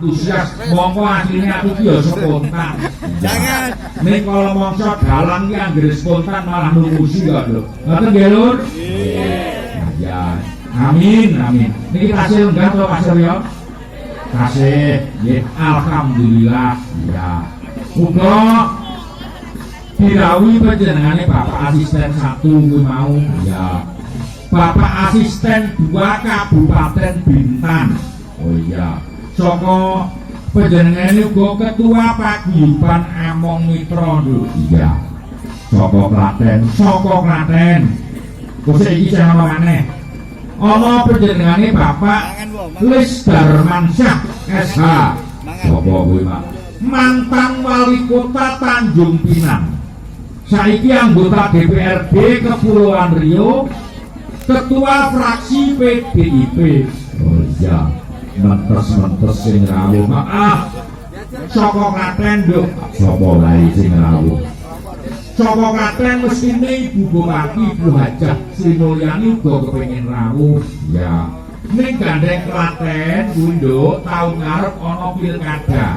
antusias mongko asline aku ki ya spontan. Jangan. Nek kalau mongso dalang ki anggere spontan malah nunggusi kok lho. Ngoten nggih, Lur? Nggih. Ya. Amin, amin. Niki tasih enggak to Mas Ryo? Tasih. Nggih, alhamdulillah. Ya. Muga dirawi panjenengane Bapak Asisten 1 kuwi mau. Ya. Bapak Asisten 2 Kabupaten Bintan. Oh iya. Saka panjenengane uga Ketua Paguyuban Among Mitra lho. Iya. Saka Klaten. Kok iki sing ana maneh? Ana panjenengane Bapak Lis Darmansyah SH. Sapa kuwi, Pak? Mantan Wali Kota Tanjung Pinang. Saiki anggota DPRD Kepulauan Riau, Ketua Fraksi PDIP. Oh iya. Mentes sing rawuh. Maaf. Saka Klaten, Nduk. Sapa wae sing rawuh? Saka Klaten mestine Ibu Bupati Ibu Hajah Sri Mulyani uga kepengin rawuh. Ya. Ning gandeng Klaten kuwi, Nduk, taun ngarep ana pilkada.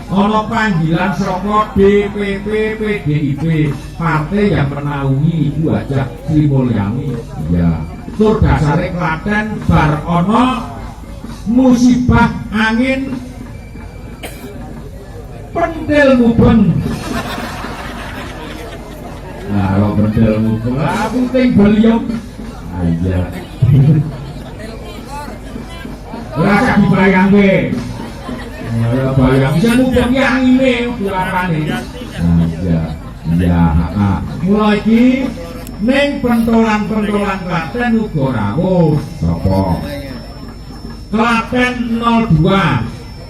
Ana panggilan saka DPP PDIP, partai yang menaungi Ibu Hajah Sri Mulyani. Ya. Tur dasare Klaten bar ana musibah angin pentil mubeng. Nah, kalau pentil mubeng aku ting beliau. Aja. Rasa dibayangke. Ora bayang bisa mubeng ki angine bularane. Aja. Ya, heeh. Mulai iki ning pentolan-pentolan Klaten uga rawuh. Sapa? Klaten 02.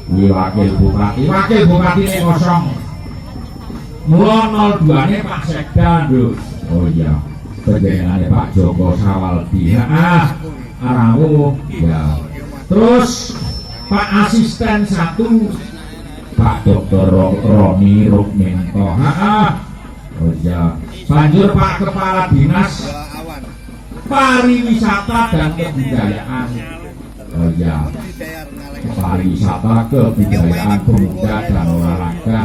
Kuwi wakil bupati ini kosong. Mula 02 ne Pak Sekda, Nduk. Oh iya, panjenengane Pak Joko Sawaldi. Rawuh. Ya. Terus Pak Asisten 1 Pak Dr. Roni Rukminto. Oh iya. Banjur Pak Kepala Dinas Pariwisata dan Kebudayaan. Oh iya. Pariwisata, Kebudayaan, Pemuda dan Olahraga.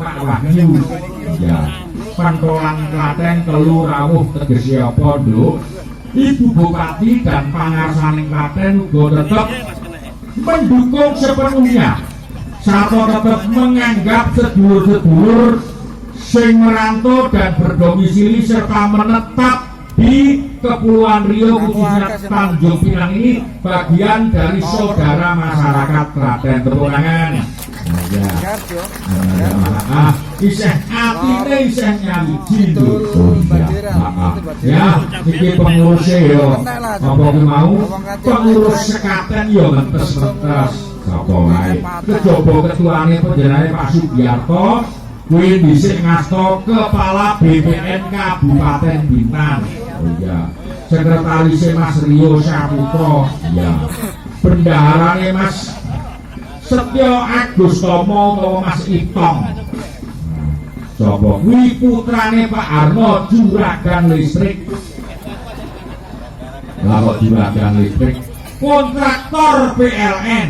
Pak Wahyu. Ya. Pantolan Klaten telu rawuh tegese apa, Nduk? Ibu Bupati dan pangarsaning Klaten uga tetep mendukung sepenuhnya. Sarta tetep menganggap sedulur-sedulur sing merantau dan berdomisili serta menetap di Kepulauan Riau khususnya Tanjung Pinang ini bagian dari saudara masyarakat Klaten. Tepuk tangan. Isih atine isih nyawiji lho. Ya, iki pengurus yo. Apa ki mau? Pengurus sekaten yo mentes-mentes. Sapa wae. Kejaba ketuane panjenengane Pak Sugiarto kuwi dhisik ngasta Kepala BPN Kabupaten Bintan. Oh iya. Sekretaris Mas Rio Saputra. Iya. Bendaharane Mas Setyo Agustomo utawa Mas Itong. Sapa kuwi putrane Pak Arno Juragan Listrik. Lah kok Juragan Listrik kontraktor PLN.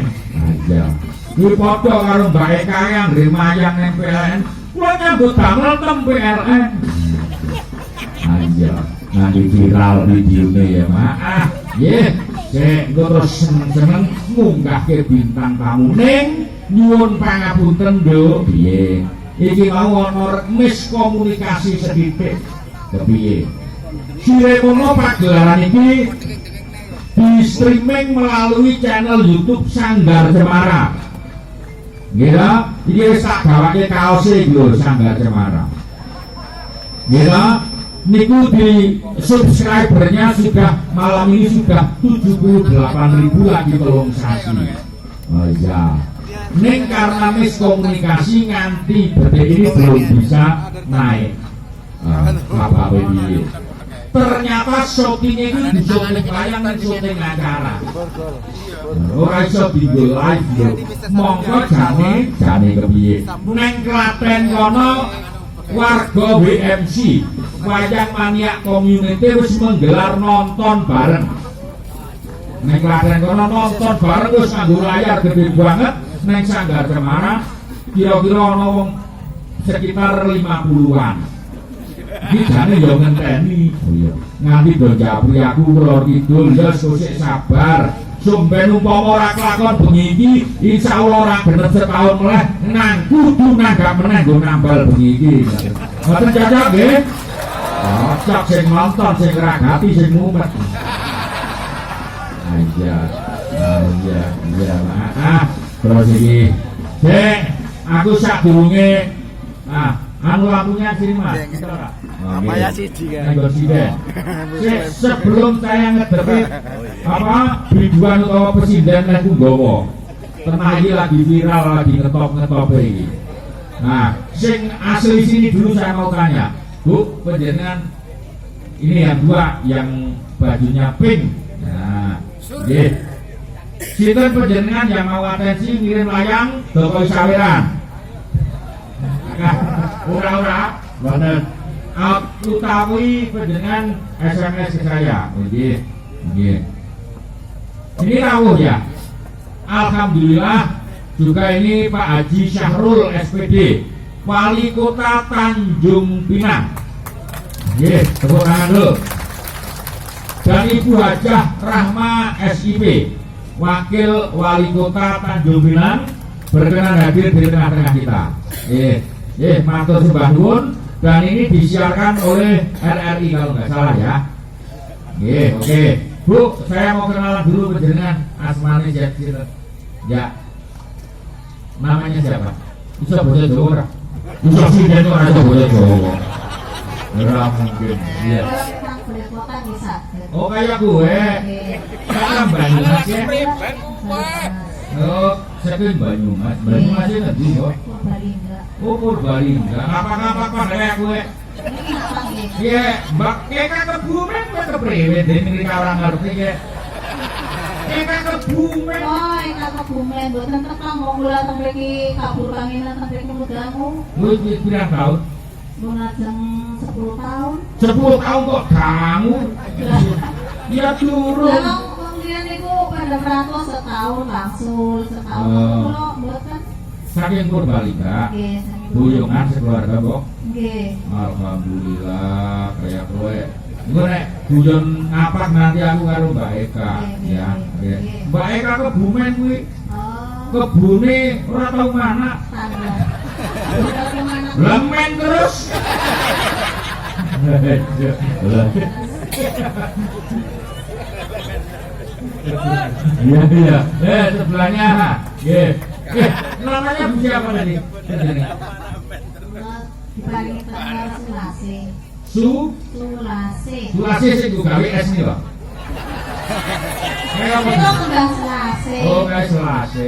Iya. Kuwi padha karo Mbak Eka yang rimayang ning PLN. Kula nyambut damel teng PLN. Iya. Nanti viral videonya ya, Mak. Nggih. Sik terus seneng munggah ke bintang tamu ning nyuwun pangapunten, Nduk. Piye? Iki mau ana miskomunikasi sedikit. Kepiye? Siremono pagelaran iki di streaming melalui channel YouTube Sanggar Cemara. Nggih ta? Iki wis tak gawake kaose iki lho Sanggar Cemara. Nggih ta? Niku di subscribernya sudah malam ini sudah 78.000 lagi tolong sasi. Oh iya. Ning karena miskomunikasi nganti detik ini belum bisa naik. Apa piye? Ternyata syutingnya itu di syuting layang dan syuting acara. Ora iso di live lho. Monggo jane kepiye? Neng Klaten kono warga WMC Wayang Maniak Community wis menggelar nonton bareng. Nek Klaten kono nonton bareng wis nganggo layar gede banget neng Sanggar Cemara kira-kira ana wong sekitar 50-an. Iki jane yo ngenteni. Oh iya. Nganti do japri aku lor kidul ya sesuk sabar. Sumben umpama ora kelakon bengi iki insyaallah ora bener setahun meleh nang kudu nanggap meneh nggo nambal bengi iki. Mboten cocok nggih? Cocok sing nonton sing ngragati sing mumet. Iya. Terus iki. Aku sak durunge anu lampunya sini Mas. Apa ya siji kan? Sebelum saya ngedepit biduan atau presiden nang Punggawa. Tenang iki lagi viral lagi ngetop iki. Nah, sing asli sini dulu saya mau tanya. Bu, panjenengan ini yang dua yang bajunya pink. Nah, nggih. Sinten panjenengan yang mau atensi ngirim layang Jokowi Saweran? Ora, bener. Utawi panjenengan SMS ke saya. Nggih. Ini rawuh ya. Alhamdulillah juga ini Pak Haji Syahrul SPD, Wali Kota Tanjung Pinang. Nggih, tepuk tangan dulu. Dan Ibu Hajah Rahma SIP, Wakil Wali Kota Tanjung Pinang, berkenan hadir di tengah-tengah kita. Matur sembah nuwun. Dan ini disiarkan oleh RRI kalau nggak salah ya. Oke. Bu, saya mau kenalan dulu panjenengan asmane siapa? Ya. Namanya siapa? Bisa bahasa Jawa. Bisa sih itu ada bahasa Jawa. Ora mungkin. Iya. Oh kayak gue. Kan Banyumas ya. Oh, saya Banyumas. Banyumas itu nanti kok. Oh, Purbalingga. Apa-apa kayak gue. Iya, Mbak, kayak Kebumen kok kepriwe dene orang ngerti ya. Kayak Kebumen. Oh, Kebumen mboten tekan wong kula teng mriki kabur kangenan teng mriki mudangu. Wis pirang tahun? Mun ajeng 10 tahun. 10 tahun kok dangu. Ya turun. Lah wong liyan niku pada merantau setahun langsung kula mboten. Saking Purbalingga. Nggih, Buyungan sekeluarga kok. Nggih. Alhamdulillah kayak kowe. Iku nek guyon ngapak nanti aku karo Mbak Eka ya. Mbak Eka Kebumen kuwi. Kebune ora tau mana. Lemen terus. Iya. Sebelahnya. Nggih. Namanya Bu siapa tadi? Diparingi tanggal Sulase. Sulase sing go gawe es iki, Pak. Itu kembang Sulase. Oh, kayak Sulase.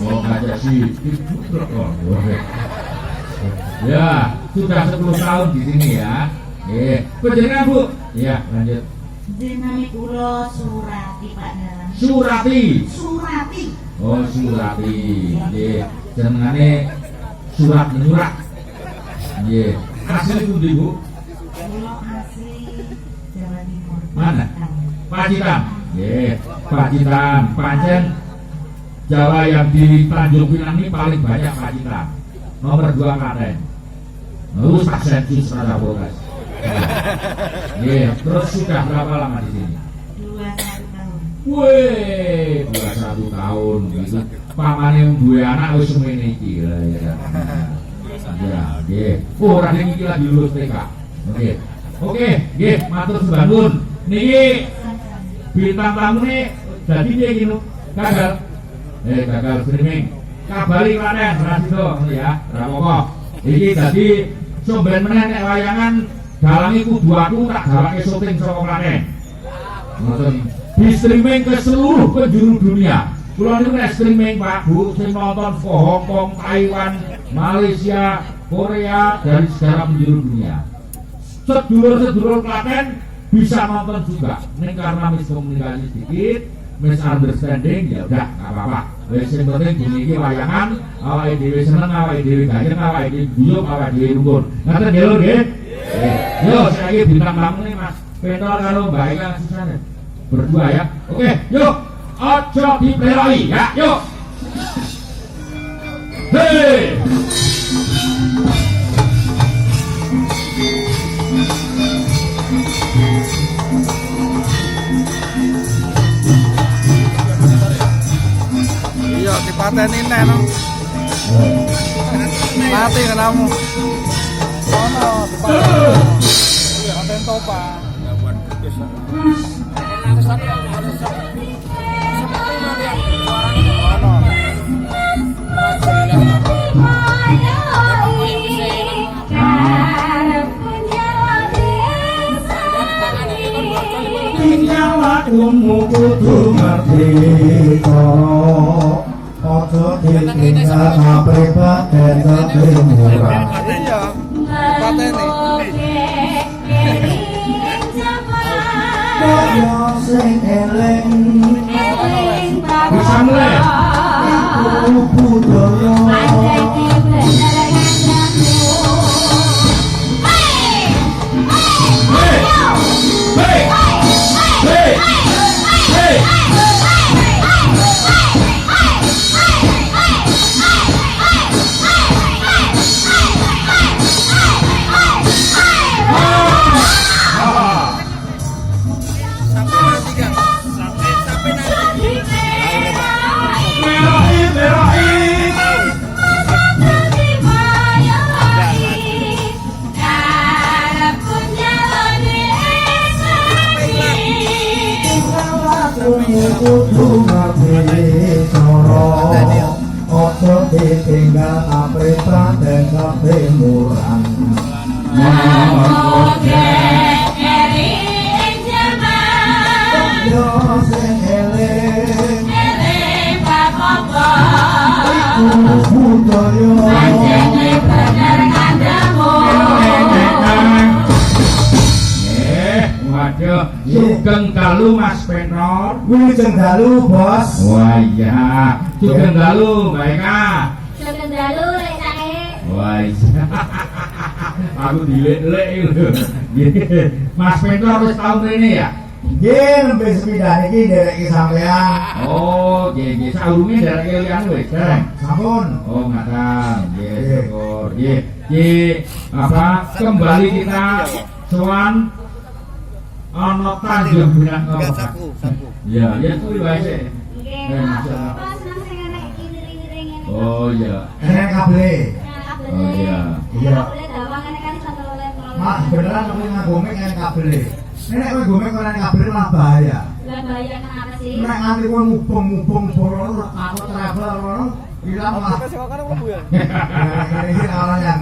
Oh, kayak sih. Ya, sudah 10 tahun di sini ya. Panjenengan Bu? Iya, lanjut. Jenenge kula Surati Pak Dalang. Surati. Oh, Surati. Nggih, jenengane Surat menyurat. Nggih. Asli pundi, Bu? Kula asli Jawa Timur. Mana? Pacitan. Nggih, Pacitan. Pancen Jawa yang di Tanjung Pinang ini paling banyak Pacitan. Nomor 2 Klaten. Terus tak sensus rada progres. Nggih, terus sudah berapa lama di sini? 21 tahun. Wih, 21 tahun gitu. Pamane duwe anak wis semene iki lah ya. Ya, nggih. Oh, ora iki lagi lulus TK. Oke, nggih, matur sembah nuwun. Niki bintang tamune dadi piye iki lho? Gagal. Gagal streaming. Kabari Klaten Rasito ya, ora apa-apa. Iki dadi sumben meneh nek wayangan dalange kudu aku tak gawake syuting saka Klaten. Ngoten. Di streaming ke seluruh penjuru dunia. Kulo niku nek streaming Pak Bu sing nonton ke Hong Kong, Taiwan, Malaysia, Korea dari segala penjuru dunia. Sedulur-sedulur Klaten bisa nonton juga. Ini karena miskomunikasi sedikit, misunderstanding ya udah nggak apa-apa. Wis sing penting bunyi iki wayangan, awake dhewe seneng, awake dhewe gayeng, awake dhewe guyub, awake dhewe rukun. Ngaten ya lho nggih. Yo saiki bintang tamu nih Mas Petrol karo Mbak Eka susah berdua ya. Oke, yuk. Ojo dipeloi ya, yuk. dipateni neh no. Mati kamu. Ono dipateni. Paten topa. Nyawamu kudu merdeka, ojo ditinggal pribadi kebemuran. Iya, pateni. Kaya sing eling bisa mulai iku budaya. Kudu ngerti cara ojo ditinggal pribadi kebemuran. Yo sing eling iku budaya. Waduh, Sugeng Dalu Mas Penor. Sugeng Dalu Bos. Wah iya, Sugeng Dalu Mbak Eka. Sugeng Dalu rek sae. Wah iya. Aku dilek-lek lho. Mas Penor wis tau mrene ya? Nggih, nembe sepidane iki ndereki sampean. Oh, nggih, saurunge ndereki liyan wis, dereng. Sampun. Oh, ngaten. Nggih, syukur. Nggih, apa kembali kita sowan ana Tanjung Binang apa? Saku. Ya, ya kuwi wae sih. Nggih, Mas sing enek kiri-kiri ngene. Oh iya. Enek kabel. Oh iya. Iya. Kabel dawang enek kan satu oleh. Mas, beneran kowe ngagome enek kabel. Nek kowe gome kok enek kabel malah bahaya. Lah bahaya kenapa sih? Nek nganti kowe mubeng-mubeng borono aku travel ngono, ilang malah. Ini orang yang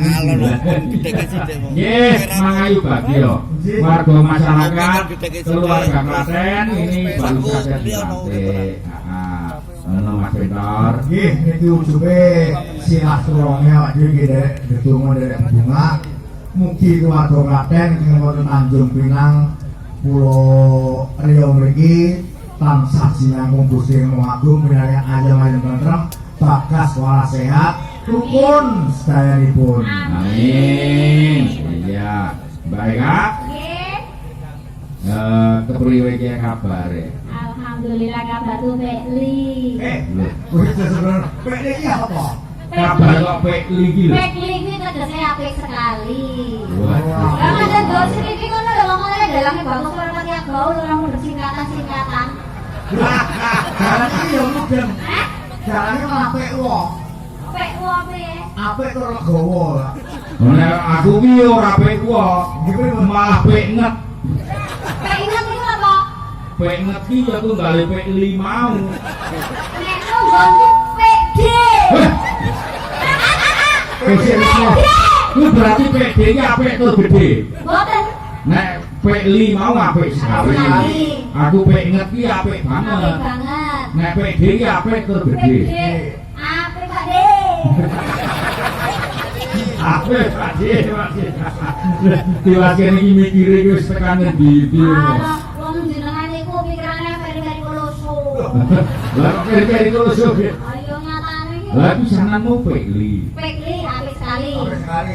Yes, mangayu bagio. Warga masyarakat keluarga Klaten ini baru saja dilantik. Ono Mas Bentor. Nggih, niki ujube silaturahmi awak dhewe nggih Dek, ndedonga Dek bunga. Mugi keluarga Klaten ing wonten Tanjung Pinang Pulau Riau mriki tansah sinambung Gusti Maha Agung minangka ayam-ayam tentrem, bagas waras sehat, rukun sedayanipun. Amin. Iya. Baik, Kak. Nggih. Kepriwe iki kabare? Alhamdulillah kabar tuh Pekli. Wis sebenarnya Pekli iki apa? Kabar kok Pekli iki lho. Pekli iki tegese apik sekali. Waduh. Lah ada gosip iki ngono lho wong ngene dalange bagus ora pati gaul ora mung singkatan-singkatan. Jalan iki yo mudeng. Jalane malah Pekwo. Pekwo piye? Apik tur legowo lah. Nek aku ki ora Pekwo, iki malah Peknget. Peknget iki apa? Peknget ki ya tunggale Pekli mau. Nek nggonku PD. Itu berarti PD iki apik tur gede. Mboten. Nek Pekli mau apik sekali. Aku Peknget ki apik Apik banget. banget. Nek PD iki apik tur gede. Apik Pak De. Apik Pak De, Pak De. Diwakil iki mikire iki wis tekan ndi-ndi. Wong jenengan iku pikirane peri-peri koloso. Lah peri-peri koloso. Ayo nyatane iki. Lah pisananmu Pekli. Pekli apik sekali.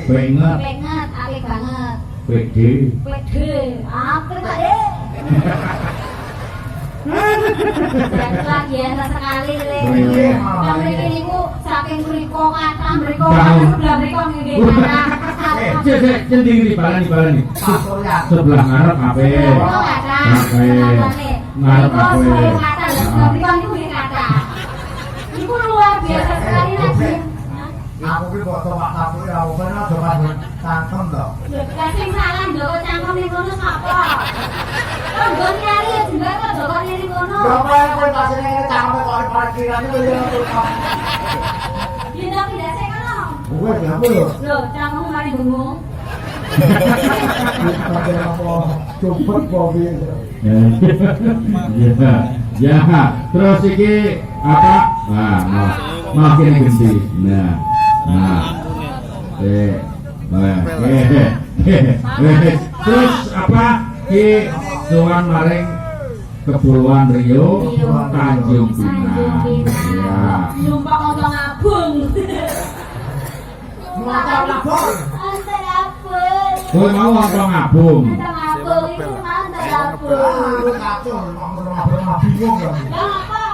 Penget. Penget apik banget. PD. PD apik Pak De. Biasa biasa sekali le. Tapi ini ku saking mriko kata mriko sebelah mriko nggih kata. Cendiri balani. Sebelah ngarep ape. Ape. Ngarep ape. Kata lho mriko niku nggih kata. Itu luar biasa sekali lagi. Aku ki kok coba aku ya aku kan coba tangkem to. Kasih salam Joko cangkem ning kono sapa? Kok nggon nyari juga kok Joko ning kono. Bapak kowe kasih ning cangkem kok parkiran iki lho. Dina pindah sik kono. Kowe aku lho. Lho, cangkem mari bengong. Pakai apa? Cepet kok piye. Ya, terus iki apa? Makin ganti. Terus apa? Ki sowan maring Kepulauan Riau, Tanjung Pinang. Ya. Numpak motor ngabung. Motor labor. Antar abung. Kowe mau apa ngabung? Antar abung itu antar abung. Aku kacau, mau bingung ya. Lah apa?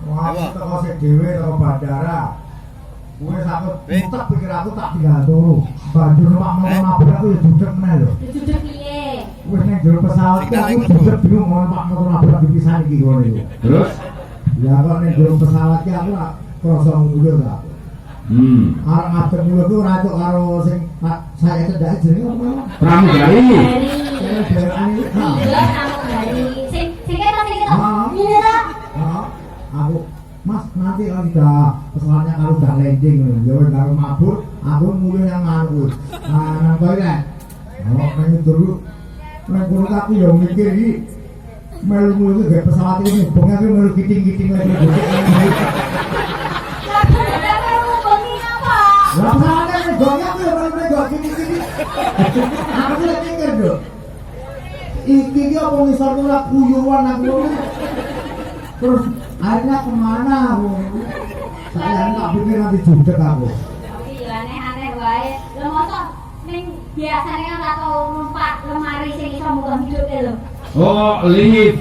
Wah, aku teko sik dhewe teko bandara. Kowe satu mutek pikir aku tak tinggal turu. Banjur numpak motor labor aku ya dudek meneh lho. Duduk piye? Wis ning jero pesawat ki aku dudek bingung mau numpak motor labor dipisah iki ngono iki. Terus? Ya kok ning jero pesawat ki aku gak krasa ngulur ta. Arep ngadeg mulut ku ora tok karo sing saya cedhake jenenge apa? Pramugari. Dari. Iya, Iya, kamu dari. Sing kira sing kira. Iya. Aku Mas nanti kalau sudah pesawatnya kalau udah landing ya wis karo mabur aku mulih yang anu nang toilet nang dulu nang kono aku yo mikir iki melu-melu ge pesawat ini bongnya ki melu kiting-kiting lagi lah pesawatnya ini bongnya aku yo melu kiting-kiting aku lagi mikir lho iki ki apa ngisor ora kuyuwan aku terus akhirnya kemana aku? Saya nggak pikir nanti judek aku. Iya aneh wae. Lho mosok ning biasane kan ora tau numpak lemari sing iso muga hidup lho. Oh, lift.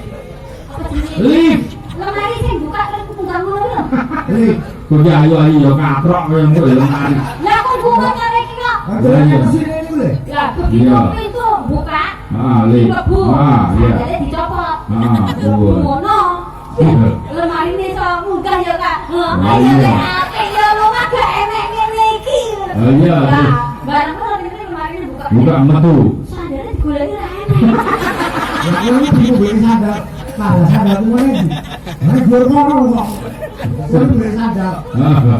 Apa jenenge? Lift. Lemari sing buka terus munggah ngono lho. Ini, Kuwi ayo yo katrok koyo engko lemari. Lah kok buka kare iki kok? ada yang kesini ini boleh? Lah begitu pintu buka. Lift. Mlebu. Iya. Jadi dicopot. Betul. Ngono. Lemari ini iso munggah ya Kak. Iya. Apik ya lu agak enek ngene iki. Iya. Lah, bareng kok lemari ini buka. Buka metu. Sadare digoleki ra enek. Ya ini bingung beli sadar. Kalau sadar aku mana sih? Mana jual ngomong kok? Saya beli sadar.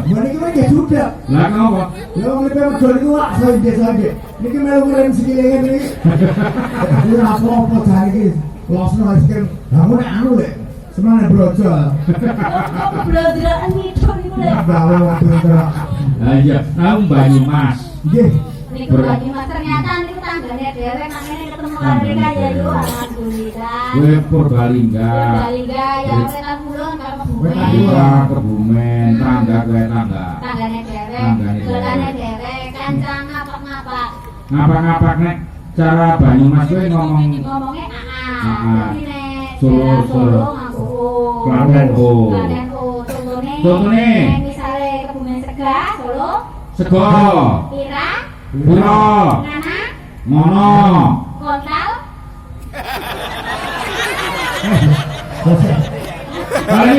Mana kita dia sudah. Lah kenapa? Ya orang lebih jual itu lah saya biasa aja. Ini melu ngerem sekilian ini. Ini apa cari ini? Losno eskem. Kamu nek anu lek. Semana brojol. Kok brodrokan itu niku lho. Bawa waktu itu. Iya, nang Banyumas. Nggih. Niku lagi Mas ternyata niku tanggane dhewe makane ketemu karo kaya yo alhamdulillah. Kowe Purbalingga. Purbalingga ya wetan kulon karo Wetan Kebumen. Iya, Kebumen, tangga kowe tangga. Tanggane dhewe, Tanggane dhewe. dolane dhewe, kancang ngapak-ngapak. Ngapa-ngapak nek cara Banyumas kowe Ngomongnya Aa. Jadi nek Solo, daerah Solo. nganggo Klaten O. Klaten O. Contone Contone. nek misale Kebumen Segah, Solo, Sego, Pira, Pura, Ngana, Ngono. Kontal,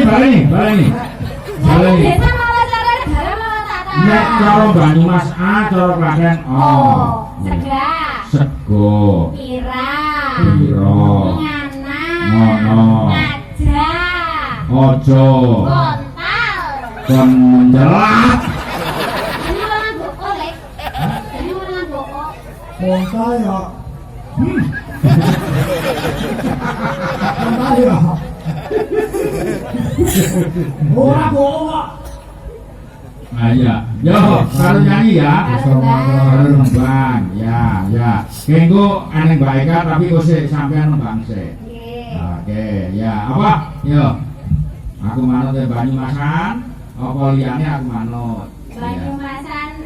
Baleni. desa mawa cara negara mawa tata. Nek cara Banyumas A, cara Klaten O. Segah, Sego, Pira, Pira, Ngana, Ngono. Ngajak, Ojo, Kontal. kon menjelat. Ini orang goko, Lek. Ini orang goko. Kontal ya. Kontal ya. Ora kok. Iya. Yo, karo nyanyi ya. Karo nembang. Ya. Kengko eneng Mbak Eka tapi kok sik sampean nembang sik. Nggih. Oke, ya. Apa? Yo. Aku manut Banyumasan, apa liyane aku manut. Banyumasan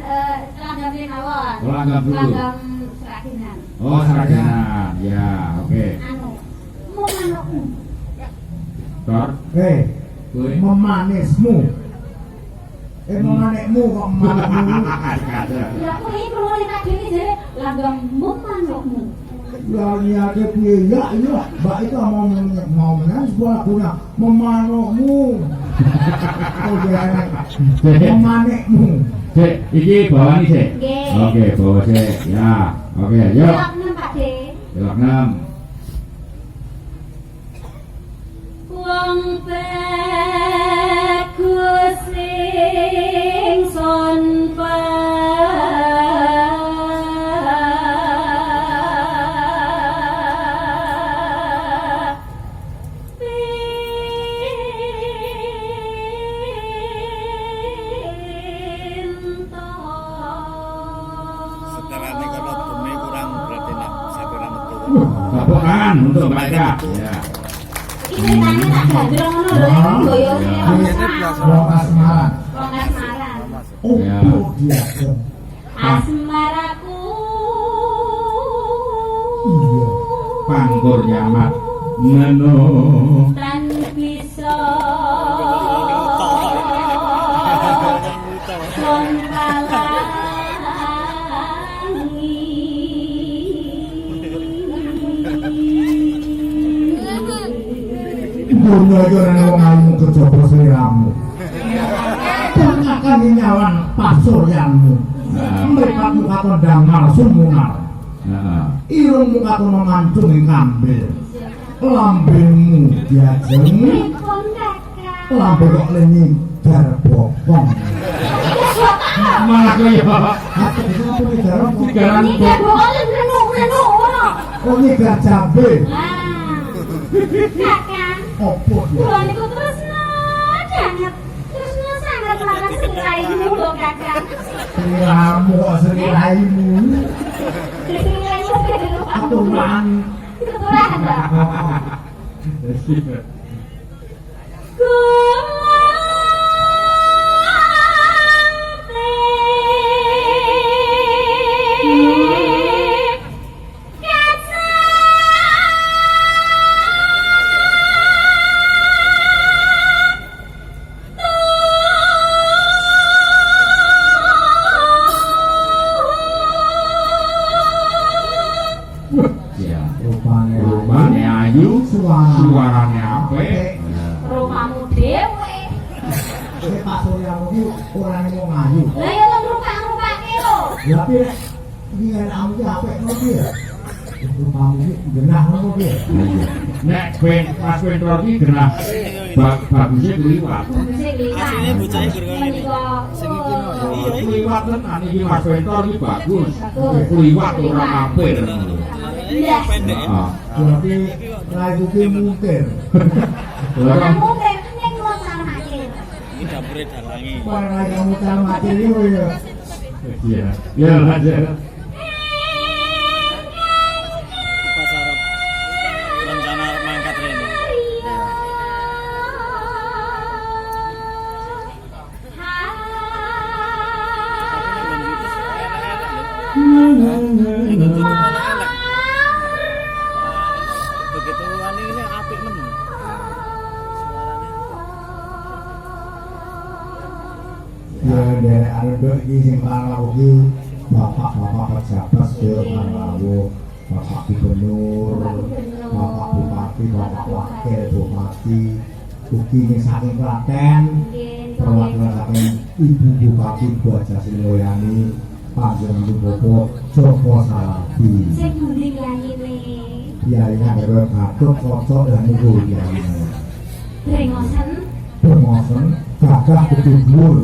Langgam mawon. Langgam dulu. Langgam Seraginan. Oh, Seraginan. Ya, oke. Anu. Mu manukmu. Tor, kowe Memanismu. Memanikmu kok memanikmu. Ya aku iki perlu tak dene jare langgam mu manukmu. Ya niate piye ya iya Mbak itu mau menang sebuah guna memanukmu. Oh ya enak. Memanekmu. Cek, iki bawani sik. Nggih. Oke, bawa sik. Ya. Oke, yuk. Blok 6 Pak De. Blok 6. Wong bagus sing son Setelahnya kalau bumi kurang berarti nak satu rambut turun. Tepuk tangan untuk mereka. Ya. Iki ceritane tak gandrung ngono lho, iki boyone wong Ini Semarang. belas. Wong asmaran. Wong Semarang. Oh, Ya. dia. Asmaraku. Iya. Pangkur nyamat. Neno. Tan bisa son Dunia itu orang wong ayu kejaba seliramu. Tanyakan nyawan pasuryanmu. Meripatmu katon damar sumunar. Nah. Irungmu katon memancung ing kambil. Lambemu diajeng. kon kakak. Lambe kok lenyi garbokong. Malah kaya Apa itu apa ini garbokong? tigaran Ini kan bohong renu ngono. Oh ini garjabe. Lah. Kakak. Opo dia? Kula niku tresna banget. Tresna sangat marang seliraimu lho kakak. Seliramu kok seliraimu. Seliraimu kedua. Aturan. Keturunan. Ya. Rupane Ayu, Suara. suarane apik. Rumahmu dhewe. Ini Pak Suryamu ini orang yang mau ngayu. Lah ya wong rupak-rupake lho. Tapi dia kamu ini apa yang mau dia? Kamu ini genah mau dia. Nek Mas Wendro iki genah bagusnya kliwat. Sing liwat. Asline bocahnya gara-gara ini. Menika, Sing iki no ya. oh, Kliwat tenan iki Mas Wendro iki bagus. Kliwat ora apik. Iya. Pendek ya. Heeh. Berarti lagu ini mungkin. Kamu ning lo salahake. Ini dapure dalangi. Para kamu cara mati ini ya. Iya. Ya lanjut. Pas arep rencana arep mangkat rene. Begitu wani ini apik men. Suaranya. Ya dari ada di sing lagi bapak-bapak pejabat sudah lalu bapak gubernur, bapak bupati, bapak wakil bupati, ugi ini saking Klaten, perwakilan saking ibu bupati buat Jasi Loyani, Panjenengan Bobo Joko Salabi. Sing ngendi yayine? Yainya adalah Gatot Kocok dan Ibu Yainya. Brengosen. Pengosen gagah ketubur.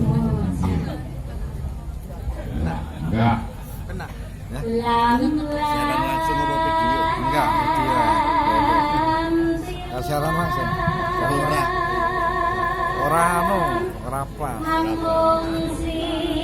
Enggak. Kena. Lam Siaran langsung apa video? Enggak, video. Siaran langsung. Ora. Ora anu, ora apa. Ambung sira